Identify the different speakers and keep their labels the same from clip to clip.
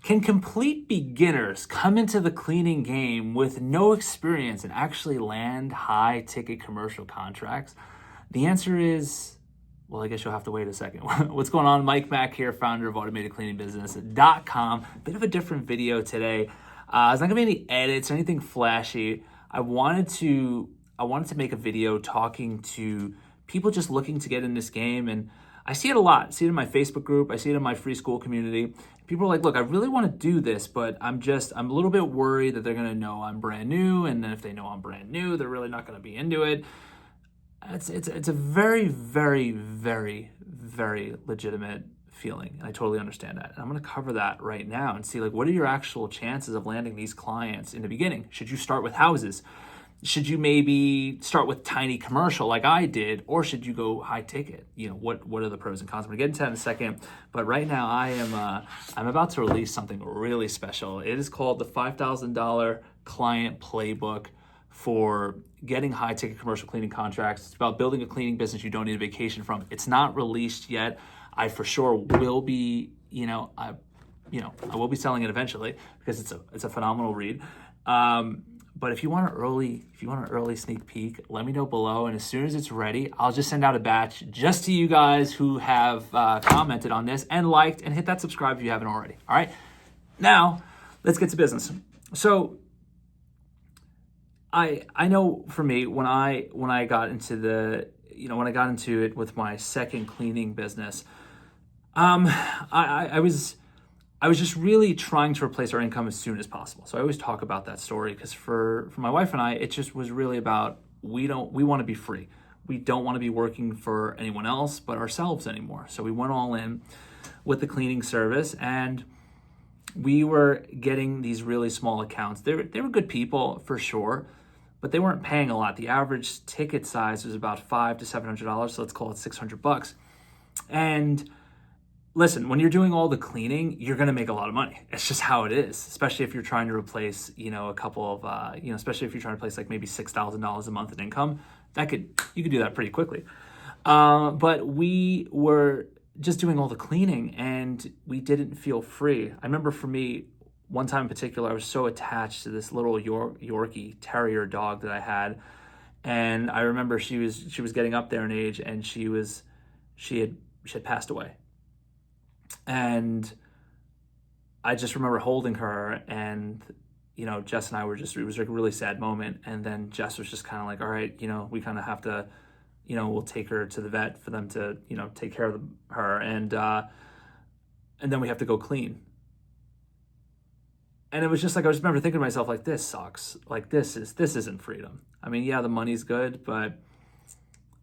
Speaker 1: Can complete beginners come into the cleaning game with no experience and actually land high ticket commercial contracts? The answer is, well, I guess you'll have to wait a second. What's going on? Mike Mack here, founder of AutomatedCleaningBusiness.com. Bit of a different video today. It's not gonna be any edits or anything flashy. I wanted to make a video talking to people just looking to get in this game, and I see it a lot. I see it in my Facebook group. I see it in my free school community. People are like, look, I really want to do this, but I'm a little bit worried that they're going to know I'm brand new. And then if they know I'm brand new, they're really not going to be into it. It's a very, very, very, very legitimate feeling. And I totally understand that. And I'm going to cover that right now and see, like, what are your actual chances of landing these clients in the beginning? Should you start with houses? Should you maybe start with tiny commercial like I did, or should you go high ticket? You know, what are the pros and cons? I'm gonna get into that in a second, but right now I'm about to release something really special. It is called the $5,000 Client Playbook for getting high ticket commercial cleaning contracts. It's about building a cleaning business you don't need a vacation from. It's not released yet. I for sure will be, I will be selling it eventually because it's a phenomenal read. But if you want an early sneak peek, let me know below. And as soon as it's ready, I'll just send out a batch just to you guys who have commented on this and liked, and hit that subscribe if you haven't already. All right. Now let's get to business. So I know for me, when I got into it with my second cleaning business, I was just really trying to replace our income as soon as possible. So I always talk about that story because for my wife and I, it just was really about we want to be free. We don't want to be working for anyone else but ourselves anymore. So we went all in with the cleaning service, and we were getting these really small accounts. They were good people for sure, but they weren't paying a lot. The average ticket size was about $500 to $700, so let's call it $600. And listen, when you're doing all the cleaning, you're going to make a lot of money. It's just how it is, especially if you're trying to replace, a couple of, especially if you're trying to replace like maybe $6,000 a month in income. You could do that pretty quickly. But we were just doing all the cleaning and we didn't feel free. I remember for me, one time in particular, I was so attached to this little Yorkie terrier dog that I had. And I remember she was getting up there in age, and she had passed away. And I just remember holding her, and Jess and I were it was like a really sad moment. And then Jess was just kind of like, all right, we kind of have to, we'll take her to the vet for them to take care of her, and then we have to go clean. And it was just like, I just remember thinking to myself, like, this sucks. Like, this isn't freedom. I mean, yeah, the money's good, but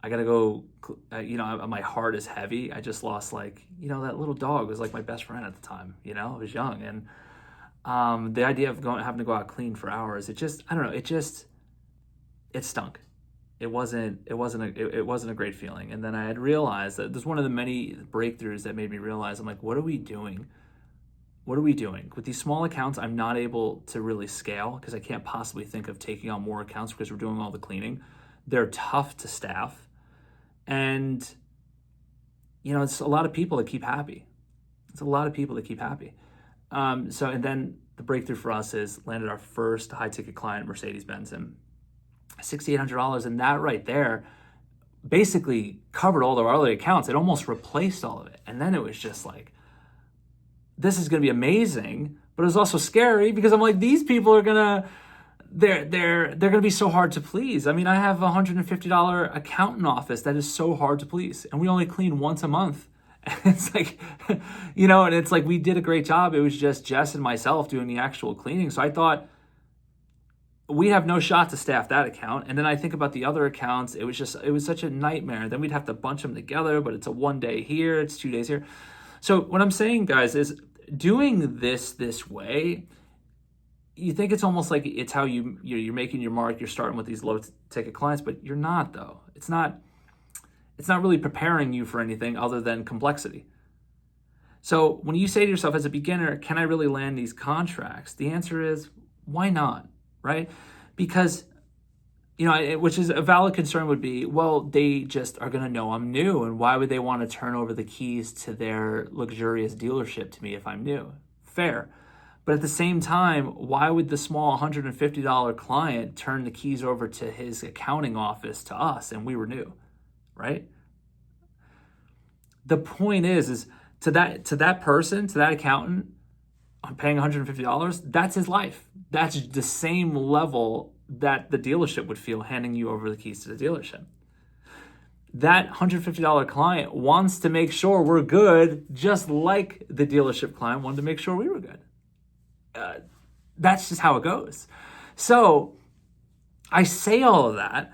Speaker 1: I gotta go, my heart is heavy. I just lost that little dog was like my best friend at the time, I was young. And the idea of having to go out clean for hours, it stunk. It wasn't a great feeling. And then I had realized that there's one of the many breakthroughs that made me realize, I'm like, what are we doing? What are we doing? With these small accounts, I'm not able to really scale because I can't possibly think of taking on more accounts because we're doing all the cleaning. They're tough to staff. And, it's a lot of people that keep happy. And then the breakthrough for us is landed our first high ticket client, Mercedes-Benz, and $6,800. And that right there basically covered all of our other accounts. It almost replaced all of it. And then it was just like, this is going to be amazing, but it was also scary because I'm like, these people are going to, they're going to be so hard to please. I mean, I have a $150 accountant office that is so hard to please, and we only clean once a month. And it's like, and it's like, we did a great job. It was just Jess and myself doing the actual cleaning. So I thought we have no shot to staff that account. And then I think about the other accounts. It was such a nightmare. Then we'd have to bunch them together, but it's a 1 day here, it's 2 days here. So what I'm saying, guys, is doing this way, you think it's almost like it's how you're making your mark. You're starting with these low ticket clients, but you're not, though. It's not really preparing you for anything other than complexity. So when you say to yourself as a beginner, can I really land these contracts? The answer is, why not, right? Because, which is a valid concern would be, well, they just are going to know I'm new, and why would they want to turn over the keys to their luxurious dealership to me if I'm new? Fair. But at the same time, why would the small $150 client turn the keys over to his accounting office to us and we were new, right? The point is to that person, to that accountant, I'm paying $150, that's his life. That's the same level that the dealership would feel handing you over the keys to the dealership. That $150 client wants to make sure we're good, just like the dealership client wanted to make sure we were good. That's just how it goes. So I say all of that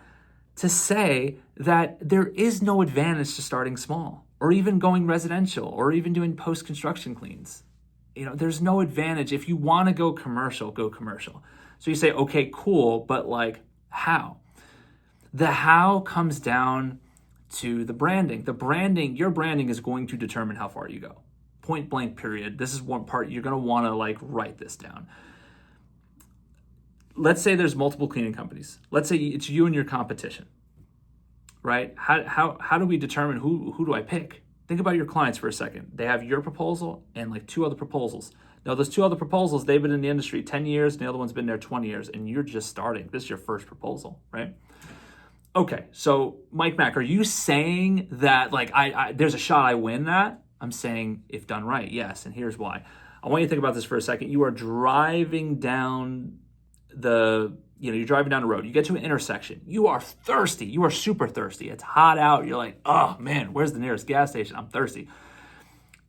Speaker 1: to say that there is no advantage to starting small or even going residential or even doing post-construction cleans. There's no advantage. If you want to go commercial, go commercial. So you say, okay, cool, but like how? The how comes down to the branding. Your branding is going to determine how far you go. Point blank, period. This is one part you're going to want to like write this down. Let's say there's multiple cleaning companies. Let's say it's you and your competition, right? How do we determine who do I pick? Think about your clients for a second. They have your proposal and like 2 other proposals. Now, those 2 other proposals, they've been in the industry 10 years, and the other one's been there 20 years, and you're just starting. This is your first proposal, right? Okay, so Mike Mack, are you saying that like there's a shot I win that? I'm saying if done right, yes, and here's why. I want you to think about this for a second. You are driving down you're driving down the road. You get to an intersection. You are thirsty. You are super thirsty. It's hot out. You're like, oh man, where's the nearest gas station? I'm thirsty.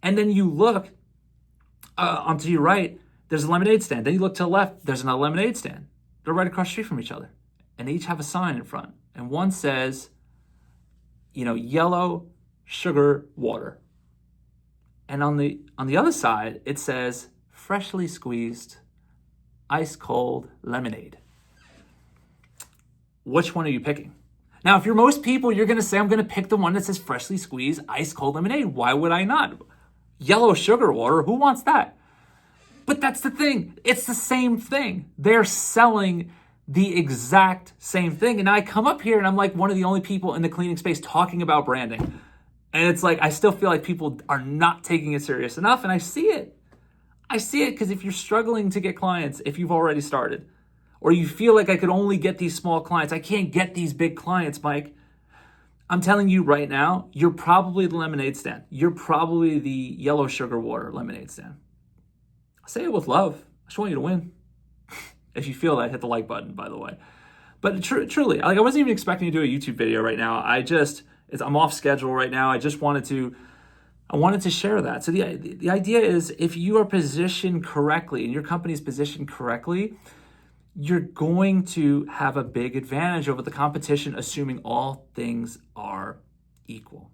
Speaker 1: And then you look onto your right, there's a lemonade stand. Then you look to the left, there's another lemonade stand. They're right across the street from each other. And they each have a sign in front. And one says, yellow sugar water. And on the other side, it says freshly squeezed ice cold lemonade. Which one are you picking? Now, if you're most people, you're going to say, I'm going to pick the one that says freshly squeezed ice cold lemonade. Why would I not? Yellow sugar water, who wants that? But that's the thing. It's the same thing. They're selling the exact same thing. And I come up here and I'm like one of the only people in the cleaning space talking about branding. And it's like, I still feel like people are not taking it serious enough. And I see it. Because if you're struggling to get clients, if you've already started, or you feel like I could only get these small clients, I can't get these big clients, Mike. I'm telling you right now, you're probably the lemonade stand. You're probably the yellow sugar water lemonade stand. I say it with love. I just want you to win. If you feel that, hit the like button, by the way. But truly, like I wasn't even expecting to do a YouTube video right now. I'm off schedule right now. I wanted to share that. So the idea is if you are positioned correctly and your company's positioned correctly, you're going to have a big advantage over the competition, assuming all things are equal.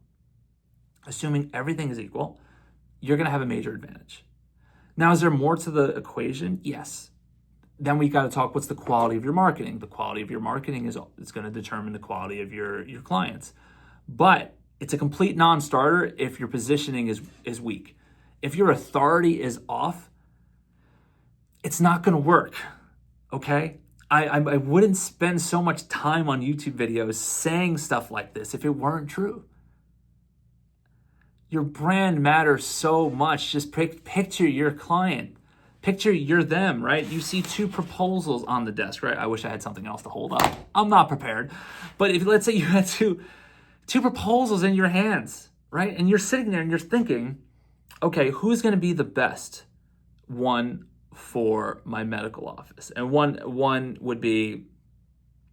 Speaker 1: Assuming everything is equal, you're going to have a major advantage. Now, is there more to the equation? Yes. Then we got to talk, what's the quality of your marketing? The quality of your marketing is going to determine the quality of your clients. But it's a complete non-starter if your positioning is weak. If your authority is off, it's not going to work, okay? I wouldn't spend so much time on YouTube videos saying stuff like this if it weren't true. Your brand matters so much. Just picture your client. Picture you're them, right? You see 2 proposals on the desk, right? I wish I had something else to hold up. I'm not prepared. But if let's say you had two proposals in your hands, right? And you're sitting there and you're thinking, okay, who's going to be the best one for my medical office? And one would be,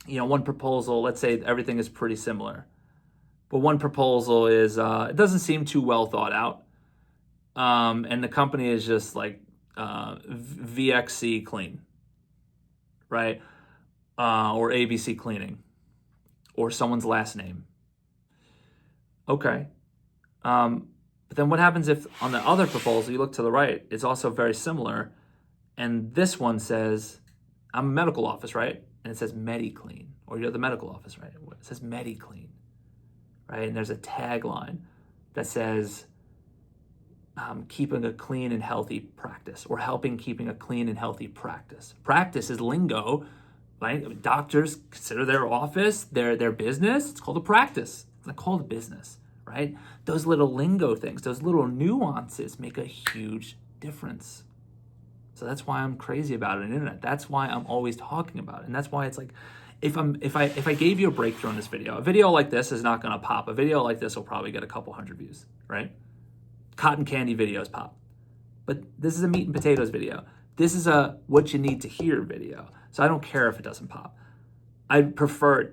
Speaker 1: one proposal, let's say everything is pretty similar. But one proposal is, it doesn't seem too well thought out. And the company is just like VXC Clean, right? Or ABC Cleaning, or someone's last name. Okay. But then what happens if on the other proposal, you look to the right, it's also very similar. And this one says, I'm a medical office, right? And it says MediClean. Or you're the medical office, right? It says MediClean, right? And there's a tagline that says, keeping a clean and healthy practice, or helping keeping a clean and healthy practice. Practice is lingo, right? Doctors consider their office, their business. It's called a practice. It's not called a business, right? Those little lingo things, those little nuances make a huge difference. So that's why I'm crazy about it on the internet. That's why I'm always talking about it. And that's why it's like, if I gave you a breakthrough in this video, a video like this is not gonna pop. A video like this will probably get a couple hundred views, right? Cotton candy videos pop. But this is a meat and potatoes video. This is a what you need to hear video. So I don't care if it doesn't pop. I prefer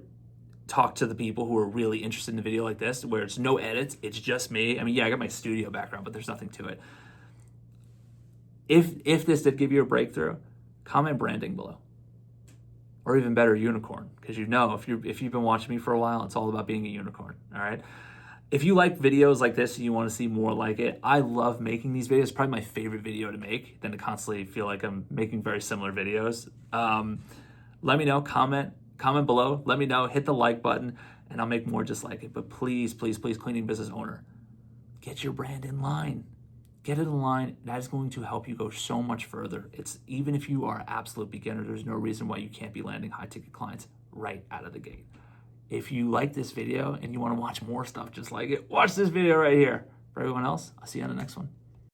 Speaker 1: talk to the people who are really interested in a video like this, where it's no edits, it's just me. I mean, yeah, I got my studio background, but there's nothing to it. If this did give you a breakthrough, comment branding below. Or even better, unicorn, because you know, if you've been watching me for a while, it's all about being a unicorn, all right? If you like videos like this and you want to see more like it, I love making these videos. It's probably my favorite video to make, than to constantly feel like I'm making very similar videos. Let me know, comment below. Let me know, hit the like button, and I'll make more just like it. But please, please, please, cleaning business owner, get your brand in line. Get it in line. That is going to help you go so much further. It's even if you are an absolute beginner, there's no reason why you can't be landing high ticket clients right out of the gate. If you like this video and you want to watch more stuff just like it, watch this video right here. For everyone else, I'll see you on the next one.